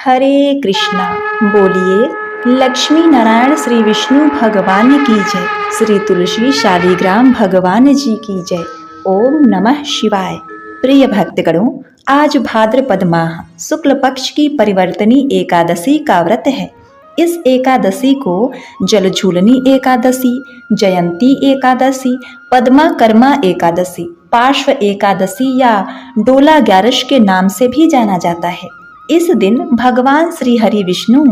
हरे कृष्णा। बोलिए लक्ष्मी नारायण श्री विष्णु भगवान की जय। श्री तुलसी शालिग्राम भगवान जी की जय। ओम नमः शिवाय। प्रिय भक्तगणों, आज भाद्रपद माह शुक्ल पक्ष की परिवर्तनी एकादशी का व्रत है। इस एकादशी को जलझूलनी एकादशी, जयंती एकादशी, पद्मा कर्मा एकादशी, पार्श्व एकादशी या डोला ग्यारस के नाम से भी जाना जाता है। इस दिन भगवान श्री हरि विष्णु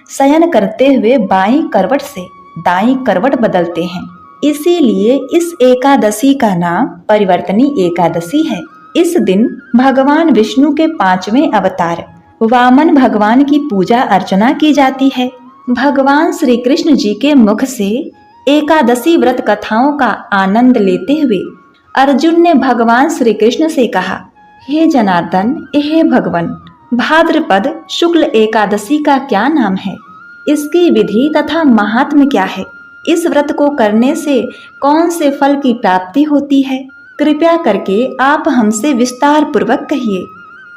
शयन करते हुए बाईं करवट से दाईं करवट बदलते हैं, इसीलिए इस एकादशी का नाम परिवर्तनी एकादशी है। इस दिन भगवान विष्णु के 5वें अवतार वामन भगवान की पूजा अर्चना की जाती है। भगवान श्री कृष्ण जी के मुख से एकादशी व्रत कथाओं का आनंद लेते हुए अर्जुन ने भगवान श्री कृष्ण से कहा, हे जनार्दन, हे भगवान, भाद्रपद शुक्ल एकादशी का क्या नाम है? इसकी विधि तथा महात्म्य क्या है? इस व्रत को करने से कौन से फल की प्राप्ति होती है? कृपया करके आप हमसे विस्तार पूर्वक कहिए।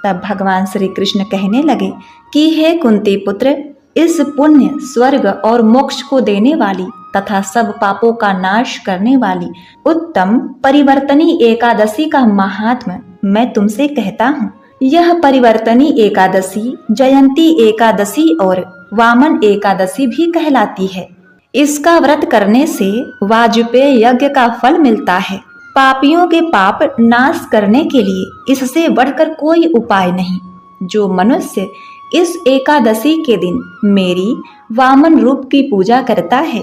तब भगवान श्री कृष्ण कहने लगे कि हे कुंती पुत्र, इस पुण्य, स्वर्ग और मोक्ष को देने वाली तथा सब पापों का नाश करने वाली उत्तम परिवर्तनी एकादशी का महात्म्य मैं तुमसे कहता हूँ। यह परिवर्तनी एकादशी जयंती एकादशी और वामन एकादशी भी कहलाती है। इसका व्रत करने से वाजपेय यज्ञ का फल मिलता है। पापियों के पाप नाश करने के लिए इससे बढ़कर कोई उपाय नहीं। जो मनुष्य इस एकादशी के दिन मेरी वामन रूप की पूजा करता है,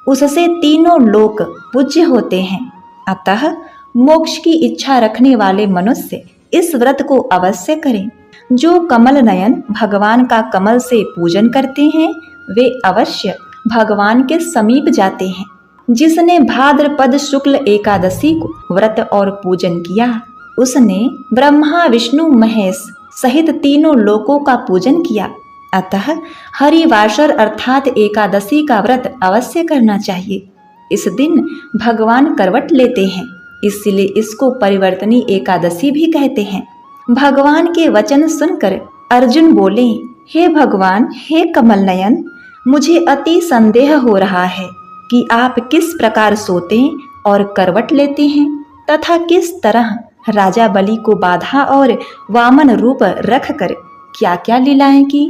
उससे तीनों लोक पूज्य होते हैं। अतः मोक्ष की इच्छा रखने वाले मनुष्य इस व्रत को अवश्य करें। जो कमल नयन भगवान का कमल से पूजन करते हैं, वे अवश्य भगवान के समीप जाते हैं। जिसने भाद्रपद शुक्ल एकादशी को व्रत और पूजन किया, उसने ब्रह्मा विष्णु महेश सहित तीनों लोकों का पूजन किया। अतः हरिवासर अर्थात एकादशी का व्रत अवश्य करना चाहिए। इस दिन भगवान करवट लेते हैं, इसलिए इसको परिवर्तनी एकादशी भी कहते हैं। भगवान के वचन सुनकर अर्जुन बोले, हे भगवान, हे कमल नयन, मुझे अति संदेह हो रहा है कि आप किस प्रकार सोते और करवट लेते हैं तथा किस तरह राजा बलि को बाधा और वामन रूप रखकर क्या क्या लीलाएं की।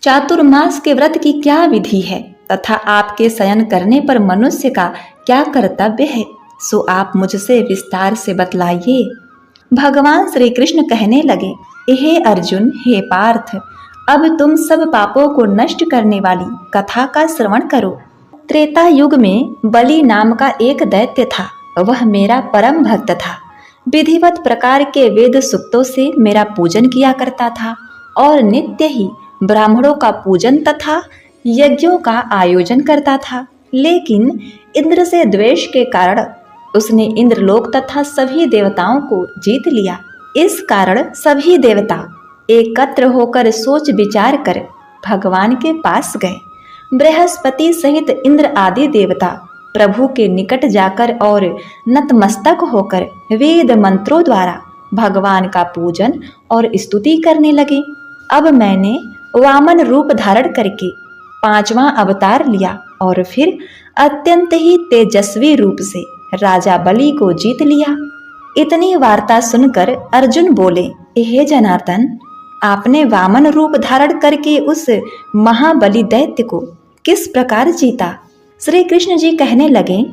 चातुर्मास के व्रत की क्या विधि है तथा आपके शयन करने पर मनुष्य का क्या कर्तव्य है, सो आप मुझसे विस्तार से बतलाइए। भगवान श्री कृष्ण कहने लगे, हे अर्जुन, हे पार्थ, अब तुम सब पापों को नष्ट करने वाली कथा का श्रवण करो। त्रेता युग में बलि नाम का एक दैत्य था। वह मेरा परम भक्त था। विधिवत प्रकार के वेद सूक्तों से मेरा पूजन किया करता था और नित्य ही ब्राह्मणों का पूजन तथा यज्ञों का आयोजन करता था। लेकिन इंद्र से द्वेष के कारण उसने इंद्रलोक तथा सभी देवताओं को जीत लिया। इस कारण सभी देवता एकत्र होकर सोच विचार कर भगवान के पास गए। बृहस्पति सहित इंद्र आदि देवता प्रभु के निकट जाकर और नतमस्तक होकर वेद मंत्रों द्वारा भगवान का पूजन और स्तुति करने लगे। अब मैंने वामन रूप धारण करके 5वां अवतार लिया और फिर अत्यंत ही तेजस्वी रूप से राजा बलि को जीत लिया। इतनी वार्ता सुनकर अर्जुन बोले, हे जनार्दन, आपने वामन रूप धारण करके उस महाबली दैत्य को किस प्रकार जीता? श्री कृष्ण जी कहने लगे,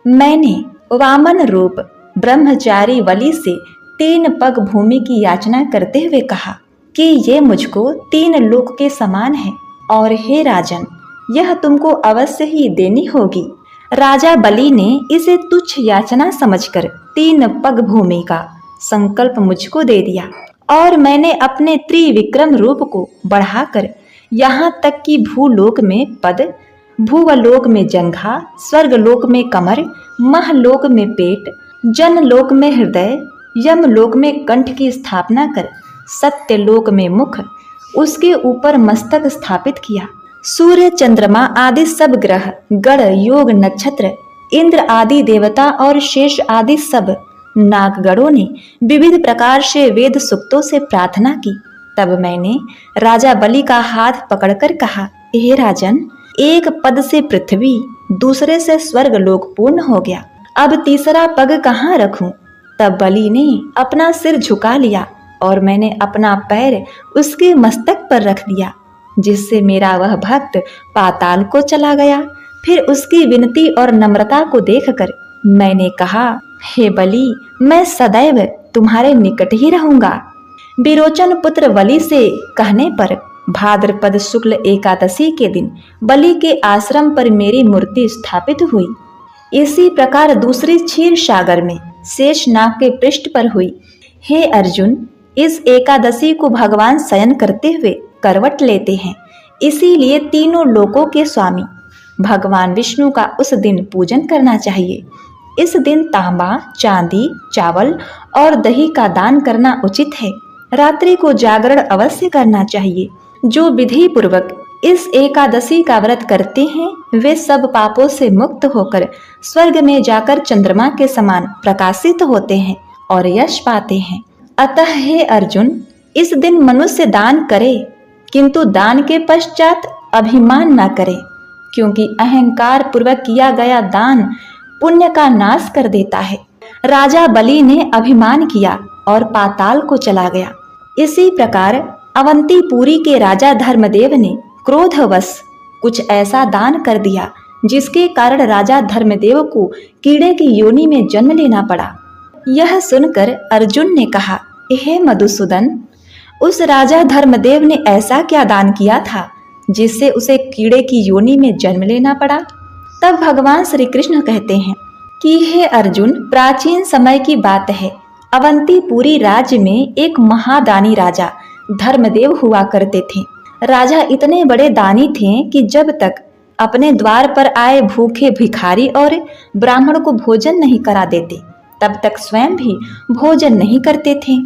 मैंने वामन रूप ब्रह्मचारी बलि से 3 पग भूमि की याचना करते हुए कहा कि ये मुझको 3 लोक के समान है और हे राजन, यह तुमको अवश्य ही देनी होगी। राजा बलि ने इसे तुच्छ याचना समझकर 3 पग भूमि का संकल्प मुझको दे दिया और मैंने अपने त्रिविक्रम रूप को बढ़ाकर यहाँ तक कि भूलोक में पद, भूवलोक में जंघा, स्वर्गलोक में कमर, महलोक में पेट, जनलोक में हृदय, यमलोक में कंठ की स्थापना कर सत्यलोक में मुख, उसके ऊपर मस्तक स्थापित किया। सूर्य, चंद्रमा आदि सब ग्रह, गण, योग, नक्षत्र, इंद्र आदि देवता और शेष आदि सब नागगणों ने विविध प्रकार से वेद सूक्तों से प्रार्थना की तब मैंने राजा बलि का हाथ पकड़कर कहा, हे राजन, एक पद से पृथ्वी, दूसरे से स्वर्ग लोक पूर्ण हो गया, अब तीसरा पग कहाँ रखूं? तब बलि ने अपना सिर झुका लिया और मैंने अपना पैर उसके मस्तक पर रख दिया, जिससे मेरा वह भक्त पाताल को चला गया। फिर उसकी विनती और नम्रता को देखकर मैंने कहा, हे बलि, मैं सदैव तुम्हारे निकट ही रहूंगा। विरोचन पुत्र बलि से कहने पर भाद्रपद शुक्ल एकादशी के दिन बलि के आश्रम पर मेरी मूर्ति स्थापित हुई। इसी प्रकार दूसरी क्षीर सागर में शेषनाग के पृष्ठ पर हुई। हे अर्जुन, इस एकादशी को भगवान शयन करते हुए करवट लेते हैं, इसीलिए तीनों लोकों के स्वामी भगवान विष्णु का उस दिन पूजन करना चाहिए। इस दिन तांबा, चांदी, चावल और दही का दान करना उचित है। रात्रि को जागरण अवश्य करना चाहिए। जो विधि पूर्वक इस एकादशी का व्रत करते हैं वे सब पापों से मुक्त होकर स्वर्ग में जाकर चंद्रमा के समान प्रकाशित होते हैं और यश पाते हैं। अतः हे अर्जुन, इस दिन मनुष्य दान करे, किंतु दान के पश्चात अभिमान न करे, क्योंकि अहंकार पूर्वक किया गया दान पुण्य का नाश कर देता है। राजा बलि ने अभिमान किया और पाताल को चला गया। इसी प्रकार अवंतीपुरी के राजा धर्मदेव ने क्रोधवश कुछ ऐसा दान कर दिया जिसके कारण राजा धर्मदेव को कीड़े की योनि में जन्म लेना पड़ा। यह सुनकर अर्जुन ने कहा, हे मधुसूदन, उस राजा धर्मदेव ने ऐसा क्या दान किया था जिससे उसे कीड़े की योनि में जन्म लेना पड़ा? तब भगवान श्री कृष्ण कहते हैं कि हे अर्जुन, प्राचीन समय की बात है, अवंतीपुरी राज्य में एक महादानी राजा धर्मदेव हुआ करते थे। राजा इतने बड़े दानी थे कि जब तक अपने द्वार पर आए भूखे भिखारी और ब्राह्मण को भोजन नहीं करा देते तब तक स्वयं भी भोजन नहीं करते थे।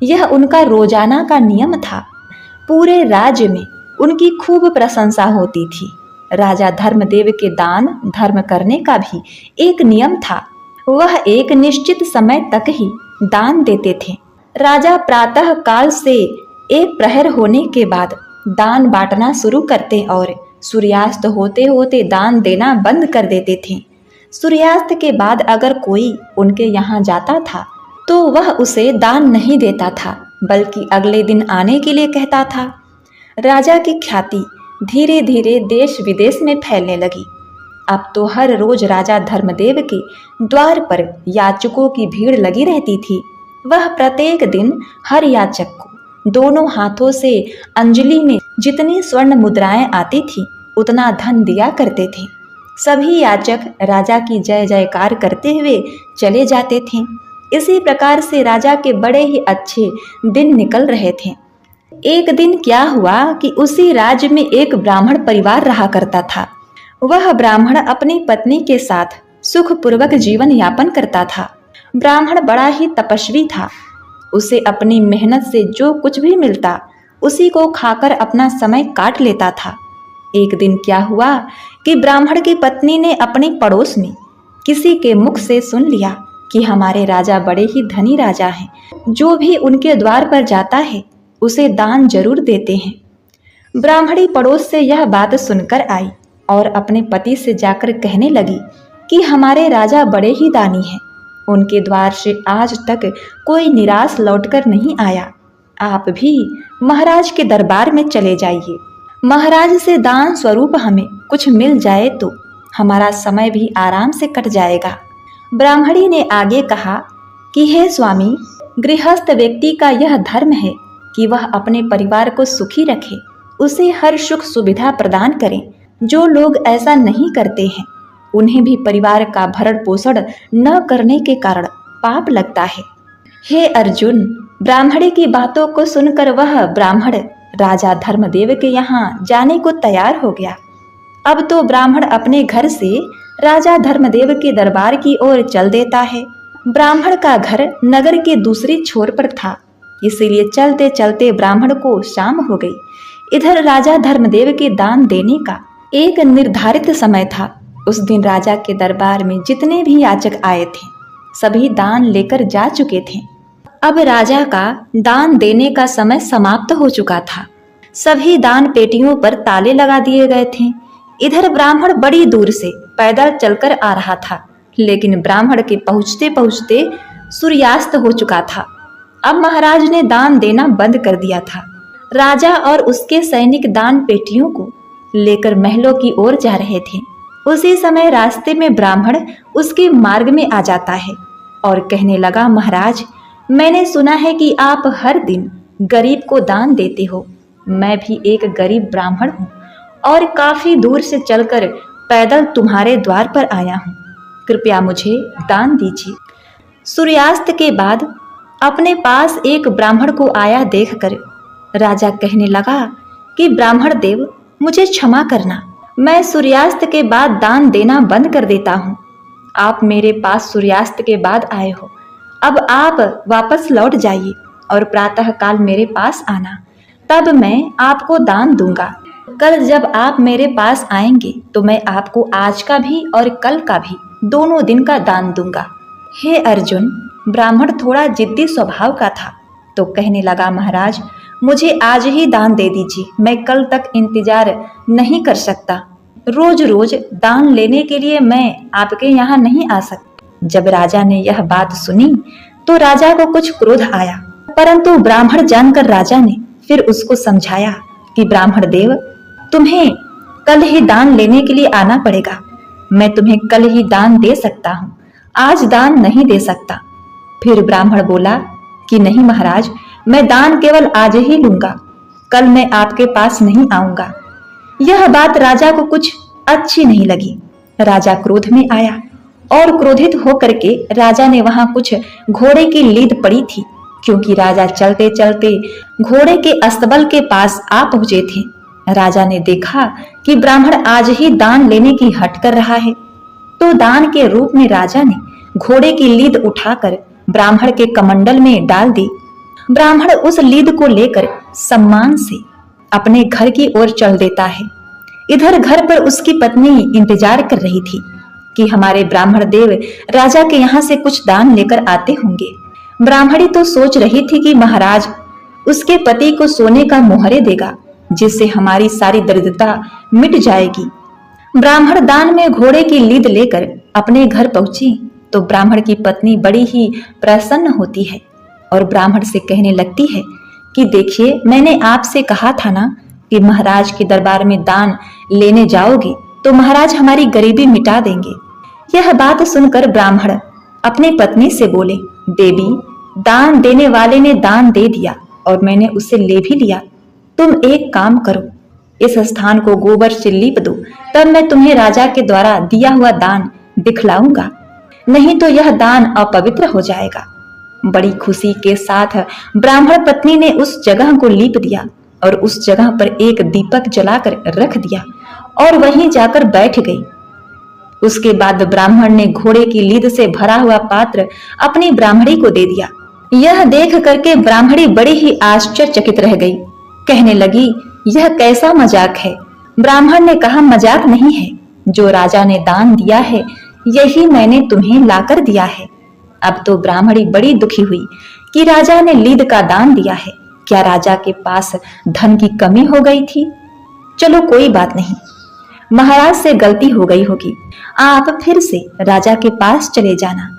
यह उनका रोजाना का नियम था। पूरे राज्य में उनकी खूब प्रशंसा होती थी। राजा धर्मदेव के दान धर्म करने का भी एक नियम था। वह एक निश्चित समय तक ही दान देते थे। राजा प्रातः काल से एक प्रहर होने के बाद दान बांटना शुरू करते और सूर्यास्त होते होते दान देना बंद कर देते थे। सूर्यास्त के बाद अगर कोई उनके यहाँ जाता था तो वह उसे दान नहीं देता था, बल्कि अगले दिन आने के लिए कहता था। राजा की ख्याति धीरे धीरे देश विदेश में फैलने लगी। अब तो हर रोज राजा धर्मदेव के द्वार पर याचकों की भीड़ लगी रहती थी। वह प्रत्येक दिन हर याचक को दोनों हाथों से अंजलि में जितनी स्वर्ण मुद्राएं आती थी उतना धन दिया करते थे। सभी याचक राजा की जय जयकार करते हुए चले जाते थे। इसी प्रकार से राजा के बड़े ही अच्छे दिन निकल रहे थे। एक दिन क्या हुआ कि उसी राज्य में एक ब्राह्मण परिवार रहा करता था। वह ब्राह्मण अपनी पत्नी के साथ सुखपूर्वक जीवन यापन करता था। ब्राह्मण बड़ा ही तपस्वी था। उसे अपनी मेहनत से जो कुछ भी मिलता उसी को खाकर अपना समय काट लेता था। एक दिन क्या हुआ कि ब्राह्मण की पत्नी ने अपने पड़ोस में किसी के मुख से सुन लिया कि हमारे राजा बड़े ही धनी राजा हैं, जो भी उनके द्वार पर जाता है उसे दान जरूर देते हैं। ब्राह्मणी पड़ोस से यह बात सुनकर आई और अपने पति से जाकर कहने लगी कि हमारे राजा बड़े ही दानी हैं, उनके द्वार से आज तक कोई निराश लौटकर नहीं आया। आप भी महाराज के दरबार में चले जाइए। महाराज से दान स्वरूप हमें कुछ मिल जाए तो हमारा समय भी आराम से कट जाएगा। ब्राह्मणी ने आगे कहा कि हे स्वामी, गृहस्थ व्यक्ति का यह धर्म है कि वह अपने परिवार को सुखी रखे, उसे हर सुख सुविधा प्रदान करें। जो लोग ऐसा नहीं करते हैं उन्हें भी परिवार का भरण पोषण न करने के कारण पाप लगता है। हे अर्जुन, ब्राह्मणी की बातों को सुनकर वह ब्राह्मण राजा धर्मदेव के यहाँ जाने को तैयार हो गया। अब तो ब्राह्मण अपने घर से राजा धर्मदेव के दरबार की ओर चल देता है। ब्राह्मण का घर नगर के दूसरी छोर पर था, इसीलिए चलते चलते ब्राह्मण को शाम हो गई। इधर राजा धर्मदेव के दान देने का एक निर्धारित समय था। उस दिन राजा के दरबार में जितने भी याचक आए थे सभी दान लेकर जा चुके थे। अब राजा का दान देने का समय समाप्त हो चुका था। सभी दान पेटियों पर ताले लगा दिए गए थे। इधर ब्राह्मण बड़ी दूर से पैदल चलकर आ रहा था, लेकिन ब्राह्मण के पहुंचते पहुंचते सूर्यास्त हो चुका था। अब महाराज ने दान देना बंद कर दिया था। राजा और उसके सैनिक दान पेटियों को लेकर महलों की ओर जा रहे थे। उसी समय रास्ते में ब्राह्मण उसके मार्ग में आ जाता है और कहने लगा, महाराज, मैंने सुना है कि आप हर दिन गरीब को दान देते हो। मैं भी एक गरीब ब्राह्मण हूँ और काफी दूर से चलकर पैदल तुम्हारे द्वार पर आया हूँ। कृपया मुझे दान दीजिए। सूर्यास्त के बाद अपने पास एक ब्राह्मण को आया देखकर राजा कहने लगा कि ब्राह्मण देव, मुझे क्षमा करना, मैं सूर्यास्त के बाद दान देना बंद कर देता हूँ। आप मेरे पास सूर्यास्त के बाद आए हो, अब आप वापस लौट जाइए और प्रातः काल मेरे पास आना, तब मैं आपको दान दूंगा। कल जब आप मेरे पास आएंगे तो मैं आपको आज का भी और कल का भी दोनों दिन का दान दूंगा। हे अर्जुन, ब्राह्मण थोड़ा जिद्दी स्वभाव का था तो कहने लगा, महाराज, मुझे आज ही दान दे दीजिए, मैं कल तक इंतजार नहीं कर सकता। रोज रोज दान लेने के लिए मैं आपके यहाँ नहीं आ सकता। जब राजा ने यह बात सुनी तो राजा को कुछ क्रोध आया, परंतु ब्राह्मण जानकर राजा ने फिर उसको समझाया कि ब्राह्मण देव, तुम्हें कल ही दान लेने के लिए आना पड़ेगा। मैं तुम्हें कल ही दान दे सकता हूँ, आज दान नहीं दे सकता। फिर ब्राह्मण बोला कि नहीं महाराज, मैं दान केवल आज ही लूंगा, कल मैं आपके पास नहीं आऊंगा। यह बात राजा को कुछ अच्छी नहीं लगी। राजा क्रोध में आया और क्रोधित होकर के राजा ने वहां कुछ घोड़े की लीद पड़ी थी, क्योंकि राजा चलते चलते घोड़े के अस्तबल के पास आ पहुंचे थे। राजा ने देखा कि ब्राह्मण आज ही दान लेने की हट कर रहा है, तो दान के रूप में राजा ने घोड़े की लीद उठाकर ब्राह्मण के कमंडल में डाल दी। ब्राह्मण उस लीद को लेकर सम्मान से अपने घर की ओर चल देता है। इधर घर पर उसकी पत्नी इंतजार कर रही थी कि हमारे ब्राह्मण देव राजा के यहाँ से कुछ दान लेकर आते होंगे। ब्राह्मणी तो सोच रही थी कि महाराज उसके पति को सोने का मोहरे देगा, जिससे हमारी सारी दरिद्रता मिट जाएगी। ब्राह्मण दान में घोड़े की लीद लेकर अपने घर पहुंची तो ब्राह्मण की पत्नी बड़ी ही प्रसन्न होती है और ब्राह्मण से कहने लगती है कि देखिए, मैंने आपसे कहा था ना कि महाराज के दरबार में दान लेने जाओगे तो महाराज हमारी गरीबी मिटा देंगे। यह बात सुनकर ब्राह्मण अपनी पत्नी से बोले, देवी, दान देने वाले ने दान दे दिया और मैंने उसे ले भी लिया। तुम एक काम करो, इस स्थान को गोबर से लीप दो, तब मैं तुम्हें राजा के द्वारा दिया हुआ दान दिखलाऊंगा, नहीं तो यह दान अपवित्र हो जाएगा। बड़ी खुशी के साथ ब्राह्मण पत्नी ने उस जगह को लीप दिया और उस जगह पर एक दीपक जलाकर रख दिया और वहीं जाकर बैठ गई। उसके बाद ब्राह्मण ने घोड़े की लीद से भरा हुआ पात्र अपनी ब्राह्मणी को दे दिया। यह देख करके ब्राह्मणी बड़ी ही आश्चर्यचकित रह गई, कहने लगी, यह कैसा मजाक है। ब्राह्मण ने कहा, मजाक नहीं है, जो राजा ने दान दिया है यही मैंने तुम्हें लाकर दिया है। अब तो ब्राह्मणी बड़ी दुखी हुई कि राजा ने लीद का दान दिया है। क्या राजा के पास धन की कमी हो गई थी? चलो कोई बात नहीं, महाराज से गलती हो गई होगी, आप फिर से राजा के पास चले जाना।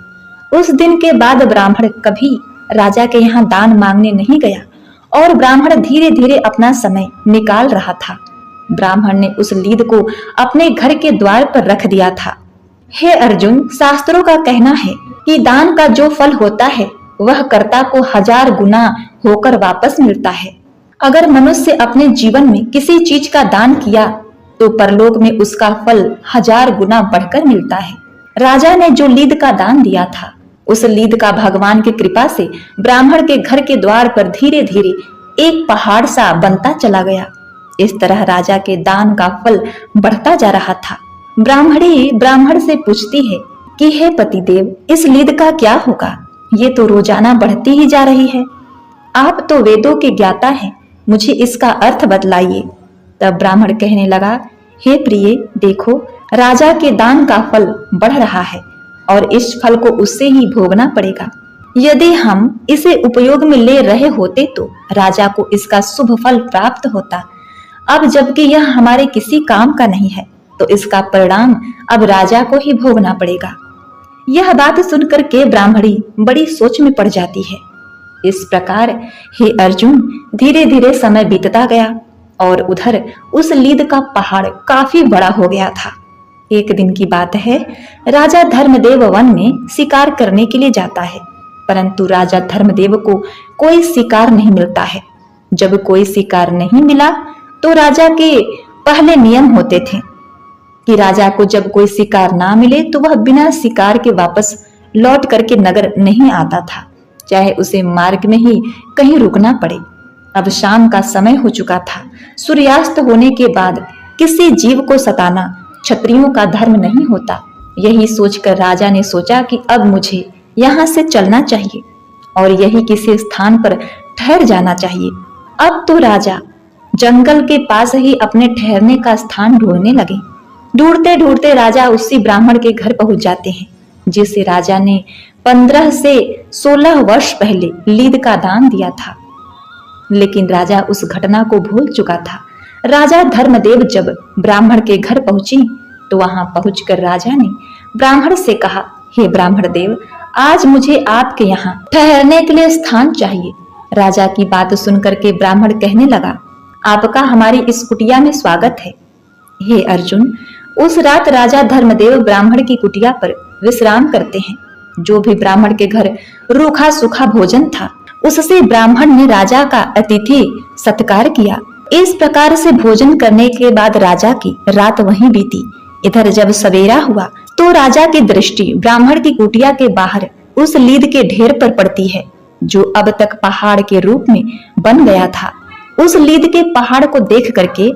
उस दिन के बाद ब्राह्मण कभी राजा के यहाँ दान मांगने नहीं गया और ब्राह्मण धीरे धीरे अपना समय निकाल रहा था। ब्राह्मण ने उस लीद को अपने घर के द्वार पर रख दिया था। हे अर्जुन, शास्त्रों का कहना है कि दान का जो फल होता है वह कर्ता को 1000 गुना होकर वापस मिलता है। अगर मनुष्य अपने जीवन में किसी चीज का दान किया तो परलोक में उसका फल 1000 गुना बढ़कर मिलता है। राजा ने जो लीद का दान दिया था, उस लीद का भगवान की कृपा से ब्राह्मण के घर के द्वार पर धीरे धीरे एक पहाड़ सा बनता चला गया। इस तरह राजा के दान का फल बढ़ता जा रहा था। ब्राह्मणी ब्राह्मण से पूछती है कि हे पतिदेव, इस लीद का क्या होगा? ये तो रोजाना बढ़ती ही जा रही है। आप तो वेदों के ज्ञाता हैं, मुझे इसका अर्थ बतलाइए। तब ब्राह्मण कहने लगा, हे प्रिय, देखो, राजा के दान का फल बढ़ रहा है और इस फल को उससे ही भोगना पड़ेगा। यदि हम इसे उपयोग में ले रहे होते तो राजा को इसका शुभ फल प्राप्त होता। अब जबकि यह हमारे किसी काम का नहीं है, तो इसका परिणाम अब राजा को ही भोगना पड़ेगा। यह बात सुनकर के ब्राह्मणी बड़ी सोच में पड़ जाती है। इस प्रकार हे अर्जुन, धीरे धीरे समय बीतता गया और उधर उस लीद का पहाड़ काफी बड़ा हो गया था। एक दिन की बात है, राजा धर्मदेव वन में शिकार करने के लिए जाता है, परंतु राजा धर्मदेव को कोई शिकार नहीं मिलता है। जब कोई शिकार नहीं मिला तो राजा के पहले नियम होते थे कि राजा को जब कोई शिकार ना मिले तो वह बिना शिकार के वापस लौट करके नगर नहीं आता था, चाहे उसे मार्ग में ही कहीं रुकना पड़े। अब शाम का समय हो चुका था। सूर्यास्त होने के बाद किसी जीव को सताना क्षत्रियों का धर्म नहीं होता। यही सोचकर राजा ने सोचा कि अब मुझे यहाँ से चलना चाहिए और यही किसी स्थान पर ठहर जाना चाहिए। अब तो राजा जंगल के पास ही अपने ठहरने का स्थान ढूंढने लगे। ढूंढते ढूंढते राजा उसी ब्राह्मण के घर पहुंच जाते हैं जिसे राजा ने 15 से 16 वर्ष पहले लीद का दान दिया था। लेकिन राजा उस घटना को भूल चुका था। राजा धर्मदेव जब ब्राह्मण के घर पहुंची तो वहां पहुंचकर राजा ने ब्राह्मण से कहा, हे ब्राह्मण देव, आज मुझे आपके यहाँ ठहरने के लिए स्थान चाहिए। राजा की बात सुनकर के ब्राह्मण कहने लगा, आपका हमारी इस कुटिया में स्वागत है। हे अर्जुन, उस रात राजा धर्मदेव ब्राह्मण की कुटिया पर विश्राम करते हैं। जो भी ब्राह्मण के घर रूखा सूखा भोजन था उससे ब्राह्मण ने राजा का अतिथि सत्कार किया। इस प्रकार से भोजन करने के बाद राजा की रात वहीं बीती। इधर जब सवेरा हुआ तो राजा की दृष्टि ब्राह्मण की कुटिया के बाहर उस लीद के ढेर पर पड़ती है जो अब तक पहाड़ के रूप में बन गया था। उस लीद के पहाड़ को देख करके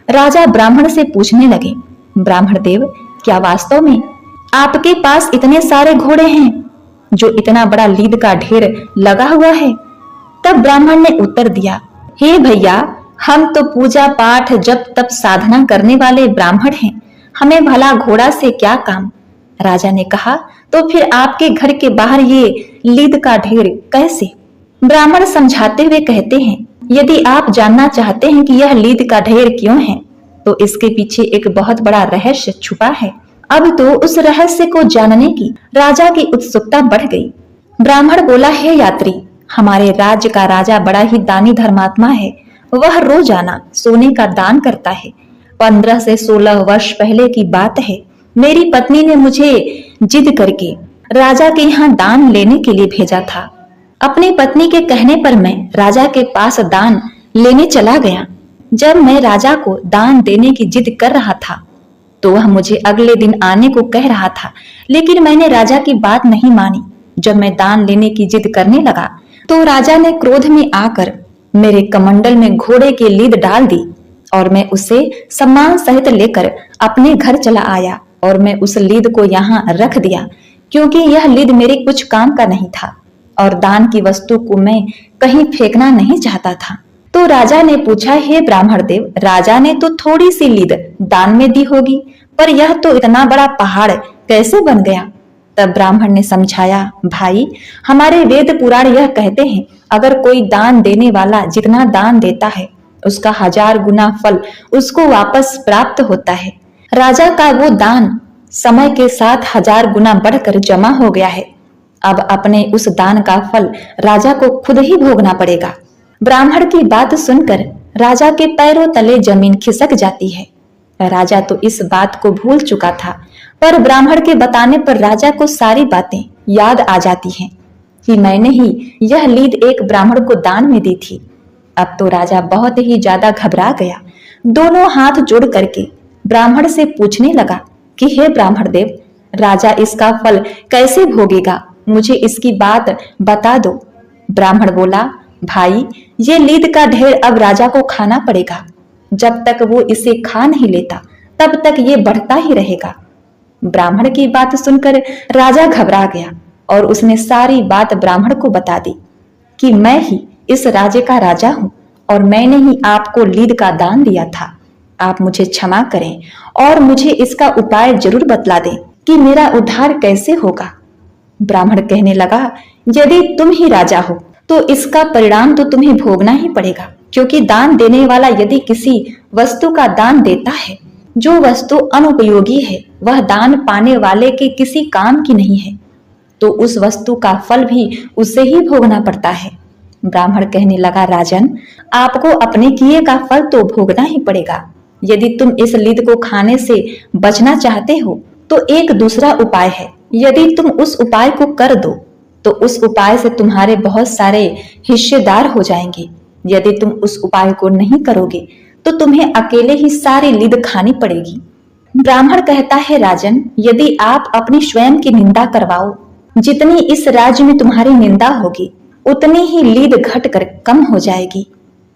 राजा ब्राह्मण से पूछने लगे, ब्राह्मण देव, क्या वास्तव में आपके पास इतने सारे घोड़े हैं जो इतना बड़ा लीद का ढेर लगा हुआ है? तब ब्राह्मण ने उत्तर दिया, हे भैया, हम तो पूजा पाठ जप तप साधना करने वाले ब्राह्मण हैं, हमें भला घोड़ा से क्या काम। राजा ने कहा, तो फिर आपके घर के बाहर ये लीद का ढेर कैसे? ब्राह्मण समझाते हुए कहते हैं, यदि आप जानना चाहते हैं कि यह लीद का ढेर क्यों है तो इसके पीछे एक बहुत बड़ा रहस्य छुपा है। अब तो उस रहस्य को जानने की राजा की उत्सुकता बढ़ गई। ब्राह्मण बोला, हे यात्री, हमारे राज्य का राजा बड़ा ही दानी धर्मात्मा है। वह रोजाना सोने का दान करता है। 15 से 16 वर्ष पहले की बात है, मेरी पत्नी ने मुझे जिद करके राजा के यहाँ दान लेने के लिए भेजा था। अपनी पत्नी के कहने पर मैं राजा के पास दान लेने चला गया। जब मैं राजा को दान देने की जिद कर रहा था तो वह मुझे अगले दिन आने को कह रहा था, लेकिन मैंने राजा की बात नहीं मानी। जब मैं दान लेने की जिद करने लगा तो राजा ने क्रोध में आकर मेरे कमंडल में घोड़े की लीद डाल दी और मैं उसे सम्मान सहित लेकर अपने घर चला आया और मैं उस लीद को यहाँ रख दिया क्योंकि यह लीद मेरे कुछ काम का नहीं था और दान की वस्तु को मैं कहीं फेंकना नहीं चाहता था। तो राजा ने पूछा, हे ब्राह्मण देव, राजा ने तो थोड़ी सी लीद दान में दी होगी, पर यह तो इतना बड़ा पहाड़ कैसे बन गया? तब ब्राह्मण ने समझाया, भाई, हमारे वेद पुराण यह कहते हैं, अगर कोई दान देने वाला जितना दान देता है उसका 1000 गुना फल उसको वापस प्राप्त होता है। राजा का वो दान समय के साथ 1000 गुना बढ़कर जमा हो गया है। अब अपने उस दान का फल राजा को खुद ही भोगना पड़ेगा। ब्राह्मण की बात सुनकर राजा के पैरों तले जमीन खिसक जाती है। राजा तो इस बात को भूल चुका था, पर ब्राह्मण के बताने पर राजा को सारी बातें याद आ जाती हैं कि मैंने ही यह लीद एक ब्राह्मण को दान में दी थी। अब तो राजा बहुत ही ज्यादा घबरा गया। दोनों हाथ जोड़ करके ब्राह्मण से पूछने लगा कि हे ब्राह्मण देव, राजा इसका फल कैसे भोगेगा? मुझे इसकी बात बता दो। ब्राह्मण बोला, भाई, ये लीद का ढेर अब राजा को खाना पड़ेगा। जब तक वो इसे खा नहीं लेता तब तक ये बढ़ता ही रहेगा। ब्राह्मण की बात सुनकर राजा घबरा गया और उसने सारी बात ब्राह्मण को बता दी कि मैं ही इस राज्य का राजा हूँ और मैंने ही आपको लीद का दान दिया था। आप मुझे क्षमा करें और मुझे इसका उपाय जरूर बतला दें कि मेरा उद्धार कैसे होगा। ब्राह्मण कहने लगा, यदि तुम ही राजा हो तो इसका परिणाम तो तुम्हें भोगना ही पड़ेगा, क्योंकि दान देने वाला यदि किसी वस्तु का दान देता है, जो वस्तु अनुपयोगी है, वह दान पाने वाले के किसी काम की नहीं है, तो उस वस्तु का फल भी उसे ही भोगना पड़ता है। ब्राह्मण कहने लगा, राजन, आपको अपने किए का फल तो भोगना ही पड़ेगा। यदि तुम इस लीद को खाने से बचना चाहते हो तो एक दूसरा उपाय है। यदि तुम उस उपाय को कर दो तो उस उपाय से तुम्हारे बहुत सारे हिस्सेदार हो जाएंगे। यदि तुम उस उपाय को नहीं करोगे तो तुम्हें अकेले ही सारी लीद खानी पड़ेगी। ब्राह्मण कहता है, राजन, यदि आप अपनी स्वयं की निंदा करवाओ, जितनी इस राज्य में तुम्हारी निंदा होगी उतनी ही लीद घट कर कम हो जाएगी।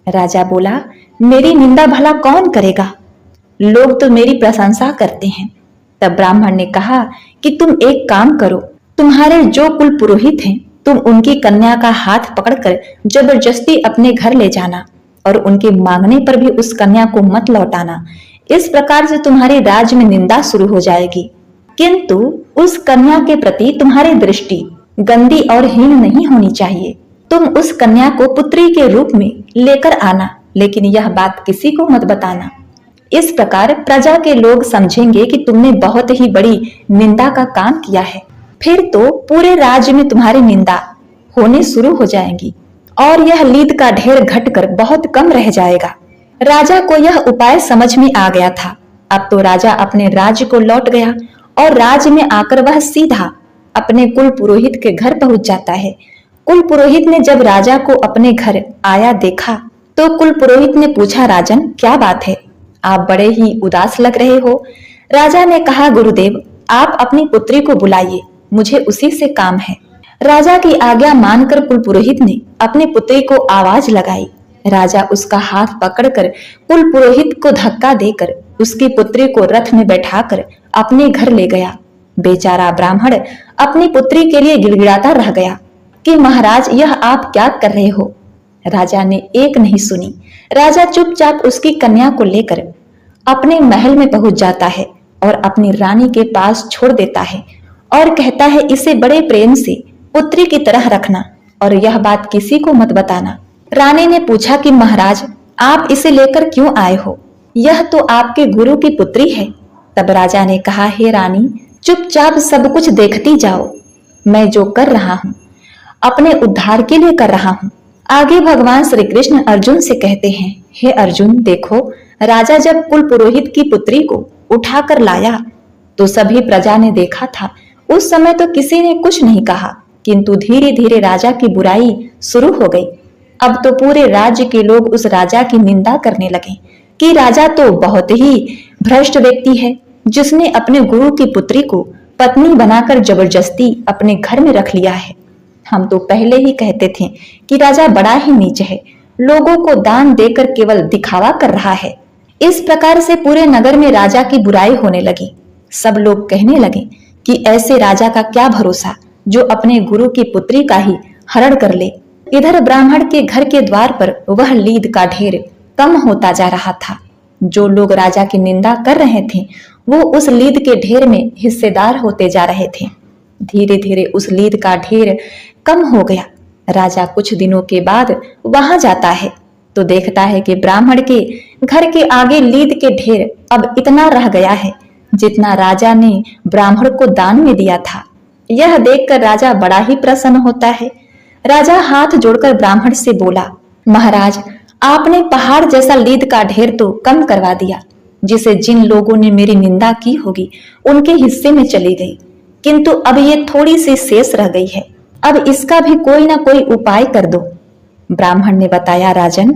राजा बोला, मेरी निंदा भला कौन करेगा? लोग तो मेरी प्रशंसा करते हैं। तब ब्राह्मण ने कहा कि तुम एक काम करो, तुम्हारे जो कुल पुरोहित हैं, तुम उनकी कन्या का हाथ पकड़कर जबरदस्ती अपने घर ले जाना और उनके मांगने पर भी उस कन्या को मत लौटाना। इस प्रकार से तुम्हारे राज्य में निंदा शुरू हो जाएगी, किंतु उस कन्या के प्रति तुम्हारी दृष्टि गंदी और हीन नहीं होनी चाहिए। तुम उस कन्या को पुत्री के रूप में लेकर आना, लेकिन यह बात किसी को मत बताना। इस प्रकार प्रजा के लोग समझेंगे कि तुमने बहुत ही बड़ी निंदा का काम किया है। फिर तो पूरे राज्य में तुम्हारी निंदा होने शुरू हो जाएंगी और यह लीद का ढेर घटकर बहुत कम रह जाएगा। राजा को यह उपाय समझ में आ गया था। अब तो राजा अपने राज्य को लौट गया और राज्य में आकर वह सीधा अपने कुल पुरोहित के घर पहुंच जाता है। कुल पुरोहित ने जब राजा को अपने घर आया देखा तो कुल पुरोहित ने पूछा, राजन, क्या बात है? आप बड़े ही उदास लग रहे हो। राजा ने कहा, गुरुदेव, आप अपनी पुत्री को बुलाइए, मुझे उसी से काम है। राजा की आज्ञा मानकर कुल पुरोहित ने अपनी पुत्री को आवाज लगाई। राजा उसका हाथ पकड़कर कुल पुरोहित को धक्का देकर उसकी पुत्री को रथ में बैठाकर अपने घर ले गया। बेचारा ब्राह्मण अपनी पुत्री के लिए गिड़गिड़ाता रह गया कि महाराज, यह आप क्या कर रहे हो? राजा ने एक नहीं सुनी। राजा चुपचाप उसकी कन्या को लेकर अपने महल में पहुंच जाता है और अपनी रानी के पास छोड़ देता है और कहता है, इसे बड़े प्रेम से पुत्री की तरह रखना और यह बात किसी को मत बताना। रानी ने पूछा कि महाराज, आप इसे लेकर क्यों आए हो? यह तो आपके गुरु की पुत्री है। तब राजा ने कहा, हे रानी, चुपचाप सब कुछ देखती जाओ। मैं जो कर रहा हूँ अपने उद्धार के लिए कर रहा हूँ। आगे भगवान श्री कृष्ण अर्जुन से कहते हैं, हे अर्जुन, देखो, राजा जब कुल पुरोहित की पुत्री को उठाकर लाया तो सभी प्रजा ने देखा था। उस समय तो किसी ने कुछ नहीं कहा, किंतु धीरे धीरे राजा की बुराई शुरू हो गई। अब तो पूरे राज्य के लोग उस राजा की निंदा करने लगे कि राजा तो बहुत ही भ्रष्ट व्यक्ति है, जिसने अपने गुरु की पुत्री को पत्नी बनाकर जबरदस्ती अपने घर में रख लिया है। हम तो पहले ही कहते थे कि राजा बड़ा ही नीच है, लोगों को दान देकर केवल दिखावा कर रहा है। इस प्रकार से पूरे नगर में राजा की बुराई होने लगी। सब लोग कहने लगे कि ऐसे राजा का क्या भरोसा जो अपने गुरु की पुत्री का ही हरण कर ले। इधर ब्राह्मण के घर के द्वार पर वह लीद का ढेर कम होता जा रहा था। जो लोग राजा की निंदा कर रहे थे वो उस लीद के ढेर में हिस्सेदार होते जा रहे थे। धीरे धीरे उस लीद का ढेर कम हो गया। राजा कुछ दिनों के बाद वहां जाता है तो देखता है कि ब्राह्मण के घर के आगे लीद के ढेर अब इतना रह गया है जितना राजा ने ब्राह्मण को दान में दिया था। यह देखकर राजा बड़ा ही प्रसन्न होता है। राजा हाथ जोड़कर ब्राह्मण से बोला, महाराज, आपने पहाड़ जैसा लीद का ढेर तो कम करवा दिया, जिसे जिन लोगों ने मेरी निंदा की होगी उनके हिस्से में चली गई, किंतु अब ये थोड़ी सी शेष रह गई है। अब इसका भी कोई ना कोई उपाय कर दो। ब्राह्मण ने बताया, राजन,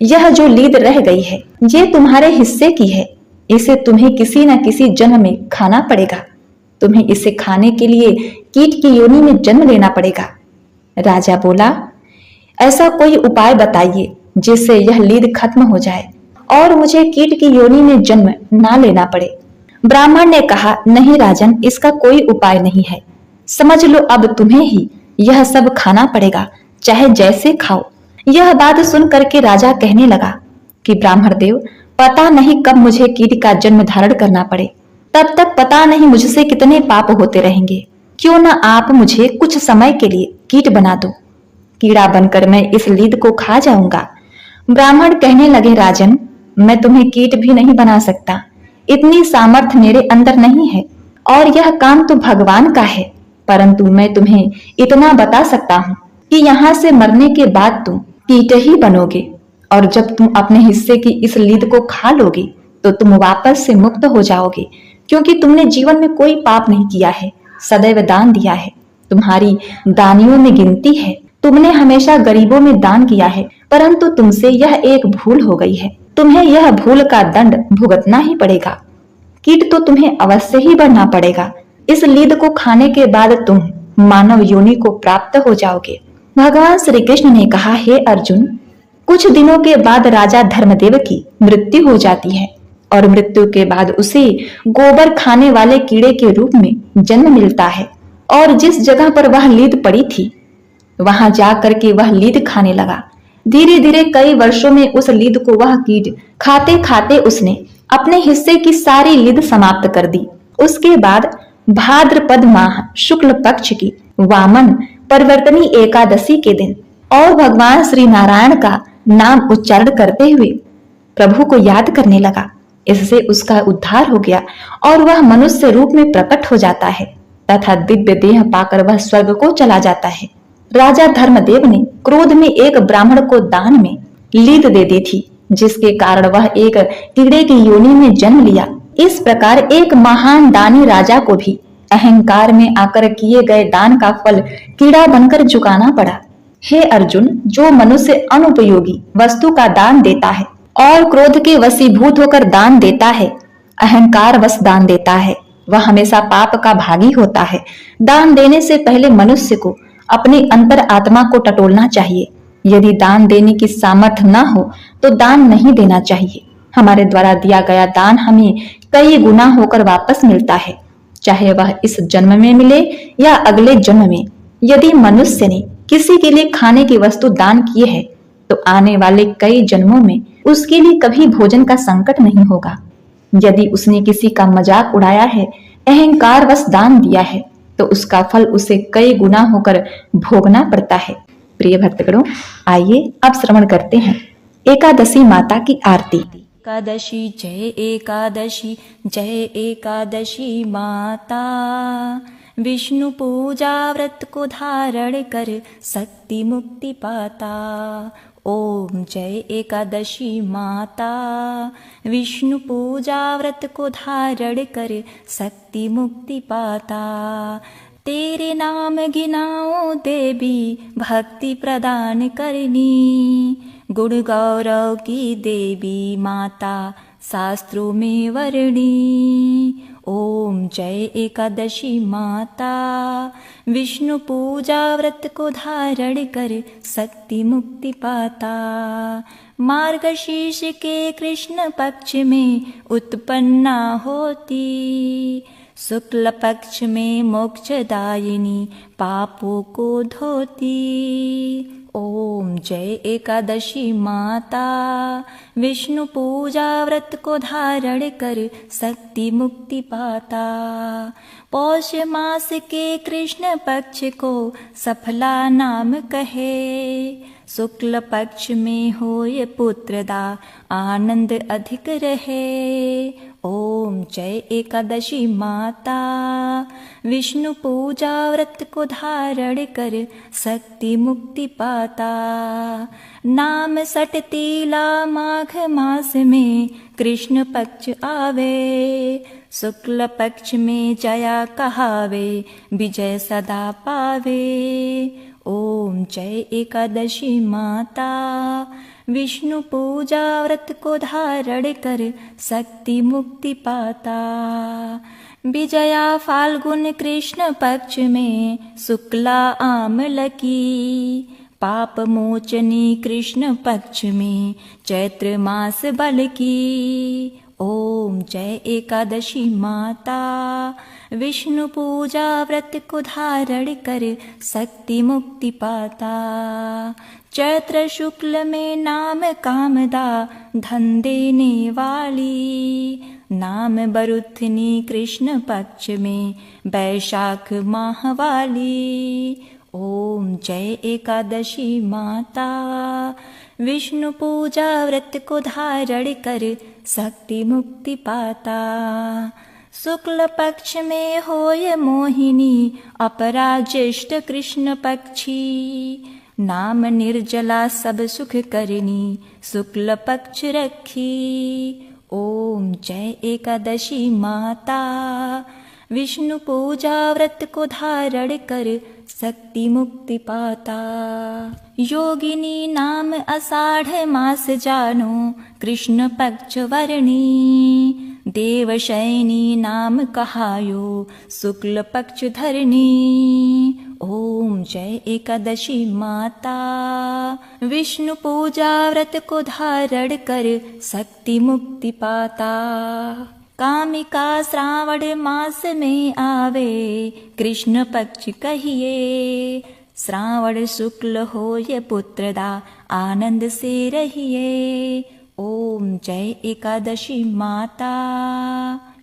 यह जो लीद रह गई है ये तुम्हारे हिस्से की है। इसे तुम्हें किसी न किसी जन्म में खाना पड़ेगा। तुम्हें इसे खाने के लिए कीट की योनि में जन्म लेना पड़ेगा। राजा बोला, ऐसा कोई उपाय बताइए जिससे यह लीद खत्म हो जाए और मुझे कीट की योनि में जन्म ना लेना पड़े। ब्राह्मण ने कहा, नहीं राजन, इसका कोई उपाय नहीं है। समझ लो अब तुम्हें ही यह सब खाना पड़ेगा, चाहे जैसे खाओ। यह बात सुन करके राजा कहने लगा कि ब्राह्मण देव, पता नहीं कब मुझे कीट का जन्म धारण करना पड़े, तब तक पता नहीं मुझसे कितने पाप होते रहेंगे। क्यों न आप मुझे कुछ समय के लिए कीट बना दो, कीड़ा बनकर मैं इस लीद को खा जाऊंगा। ब्राह्मण कहने लगे, राजन, मैं तुम्हें कीट भी नहीं बना सकता, इतनी सामर्थ्य मेरे अंदर नहीं है, और यह काम तो भगवान का है। परंतु मैं तुम्हें इतना बता सकता हूँ कि यहाँ से मरने के बाद तुम कीट ही बनोगे, और जब तुम अपने हिस्से की इस लीद को खा लोगे तो तुम वापस से मुक्त हो जाओगे, क्योंकि तुमने जीवन में कोई पाप नहीं किया है, सदैव दान दिया है। तुम्हारी दानियों में गिनती है, तुमने हमेशा गरीबों में दान किया है, परंतु तुमसे यह एक भूल हो गई है। तुम्हें यह भूल का दंड भुगतना ही पड़ेगा। कीट तो तुम्हें अवश्य ही बनना पड़ेगा। इस लीद को खाने के बाद तुम मानव योनि को प्राप्त हो जाओगे। भगवान श्री कृष्ण ने कहा, हे अर्जुन, कुछ दिनों के बाद राजा धर्मदेव की मृत्यु हो जाती है, और मृत्यु के बाद उसे गोबर खाने वाले कीड़े के रूप में जन्म मिलता है, और जिस जगह पर वह लीद पड़ी थी वहां जा करके वह लीद खाने लगा। धीरे धीरे कई वर्षों में उस लीद को वह कीट खाते खाते उसने अपने हिस्से की सारी लीद समाप्त कर दी। उसके बाद भाद्रपद माह शुक्ल पक्ष की वामन परिवर्तनी एकादशी के दिन और भगवान श्री नारायण का नाम उच्चारण करते हुए प्रभु को याद करने लगा। इससे उसका उद्धार हो गया और वह मनुष्य रूप में प्रकट हो जाता है तथा दिव्य देह पाकर वह स्वर्ग को चला जाता है। राजा धर्मदेव ने क्रोध में एक ब्राह्मण को दान में लीद दे दी थी, जिसके कारण वह एक कीड़े की योनि में जन्म लिया। इस प्रकार एक महान दानी राजा को भी अहंकार में आकर किए गए दान का फल कीड़ा बनकर चुकाना पड़ा। हे अर्जुन, जो मनुष्य अनुपयोगी वस्तु का दान देता है और क्रोध के वशीभूत होकर दान देता है, अहंकार वश दान देता है, वह हमेशा पाप का भागी होता है। दान देने से पहले मनुष्य को अपने अंतर आत्मा को टटोलना चाहिए। यदि दान देने की सामर्थ्य न हो तो दान नहीं देना चाहिए। हमारे द्वारा दिया गया दान हमें कई गुना होकर वापस मिलता है, चाहे वह इस जन्म में मिले या अगले जन्म में। यदि मनुष्य ने किसी के लिए खाने की वस्तु दान किए है तो आने वाले कई जन्मों में उसके लिए कभी भोजन का संकट नहीं होगा। यदि उसने किसी का मजाक उड़ाया है, अहंकार वश दान दिया है, तो उसका फल उसे कई गुना होकर भोगना पड़ता है। प्रिय भक्तगणों, आइए अब श्रवण करते हैं एकादशी माता की आरती। एकादशी जय एकादशी, जय एकादशी माता। विष्णु पूजा व्रत को धारण कर शक्ति मुक्ति पाता। ओम जय एकादशी माता। विष्णु पूजा व्रत को धारण कर शक्ति मुक्ति पाता। तेरे नाम गिनाओ देवी, भक्ति प्रदान करनी। गुण गौरव की देवी माता, शास्त्रों में वर्णी। ओम जय एकादशी माता। विष्णु पूजा व्रत को धारण कर शक्ति मुक्ति पाता। मार्गशीर्ष के कृष्ण पक्ष में उत्पन्ना होती। शुक्ल पक्ष में मोक्षदायिनी, पापों को धोती। ओम जय एकादशी माता। विष्णु पूजा व्रत को धारण कर शक्ति मुक्ति पाता। पौष मास के कृष्ण पक्ष को सफला नाम कहे। शुक्ल पक्ष में होय पुत्रदा, आनंद अधिक रहे। ओम जय एकादशी माता। विष्णु पूजा व्रत को धारण कर शक्ति मुक्ति पाता। नाम सटतीला माघ मास में कृष्ण पक्ष आवे। शुक्ल पक्ष में जया कहावे, विजय सदा पावे। ओम जय एकादशी माता। विष्णु पूजा व्रत को धारण कर शक्ति मुक्ति पाता। विजया फाल्गुन कृष्ण पक्ष में शुक्ला आमल की। पाप मोचनी कृष्ण पक्ष में चैत्र मास बल की। ओम जय एकादशी माता। विष्णु पूजा व्रत को धारण कर शक्ति मुक्ति पाता। चैत्र शुक्ल में नाम कामदा, धन देने वाली। नाम बरुथनी कृष्ण पक्ष में बैशाख माहवाली। ओम जय एकादशी माता। विष्णु पूजा व्रत को धारण कर शक्ति मुक्ति पाता। शुक्ल पक्ष में होय मोहिनी अपराज्येष्ठ कृष्ण पक्षी। नाम निर्जला सब सुख करनी शुक्ल पक्ष रखी। ओम जय एकादशी माता। विष्णु पूजा व्रत को धारण कर शक्ति मुक्ति पाता। योगिनी नाम आषाढ़ मास जानो कृष्ण पक्ष वर्णी। देवशयनी नाम कहायो शुक्ल पक्ष धरनी। ओम जय एकादशी माता। विष्णु पूजा व्रत को धारण कर शक्ति मुक्ति पाता। कामिका श्रावण मास में आवे कृष्ण पक्ष कहिए। श्रावण शुक्ल होय पुत्रदा आनंद से रहिए। ओम जय एकादशी माता।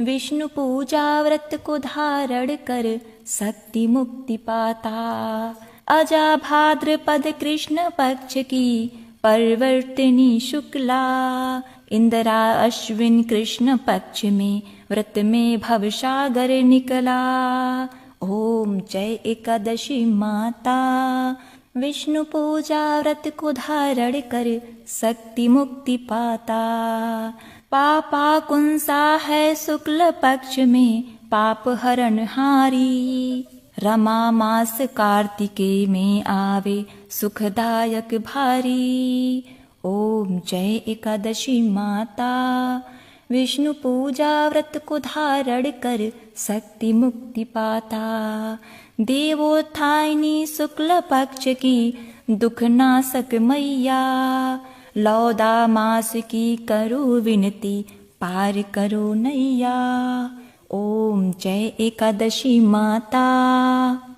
विष्णु पूजा व्रत को धारण कर शक्ति मुक्ति पाता। अजा भाद्रपद कृष्ण पक्ष की परिवर्तनी शुक्ला। इंदिरा अश्विन कृष्ण पक्ष में व्रत में भवसागर निकला। ओम जय एकादशी माता। विष्णु पूजा व्रत को धारण कर शक्ति मुक्ति पाता। पापा कुंसा है शुक्ल पक्ष में पाप हरण हारी। रमा मास कार्तिकेय में आवे सुखदायक भारी। ओम जय एकादशी माता। विष्णु पूजा व्रत को धारण कर शक्ति मुक्ति पाता। देवोत्थायनी शुक्ल पक्ष की दुख नाशक मैया। लौदा मास की करो विनती पार करो नैया। ओम जय एकादशी माता।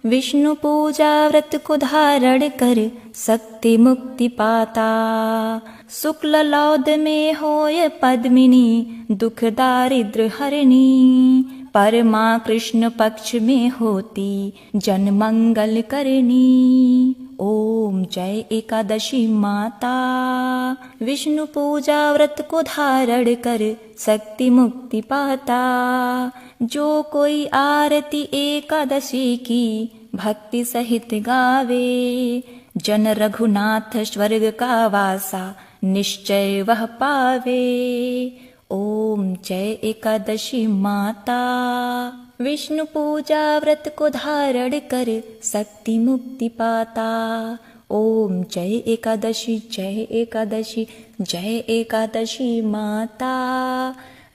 विष्णु पूजा व्रत को धारण कर शक्ति मुक्ति पाता। शुक्ल लौद में होय पद्मिनी दुख दारिद्र हरणी। परमा कृष्ण पक्ष में होती जन मंगल करनी। ओम जय एकादशी माता। विष्णु पूजा व्रत को धारण कर शक्ति मुक्ति पाता। जो कोई आरती एकादशी की भक्ति सहित गावे। जन रघुनाथ स्वर्ग का वासा निश्चय वह पावे। ओम जय एकादशी माता। विष्णु पूजा व्रत को धारण कर शक्ति मुक्ति पाता। ओम जय एकादशी जय एकादशी जय एकादशी माता।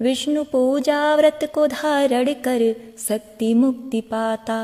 विष्णु पूजा व्रत को धारण कर शक्ति मुक्ति पाता।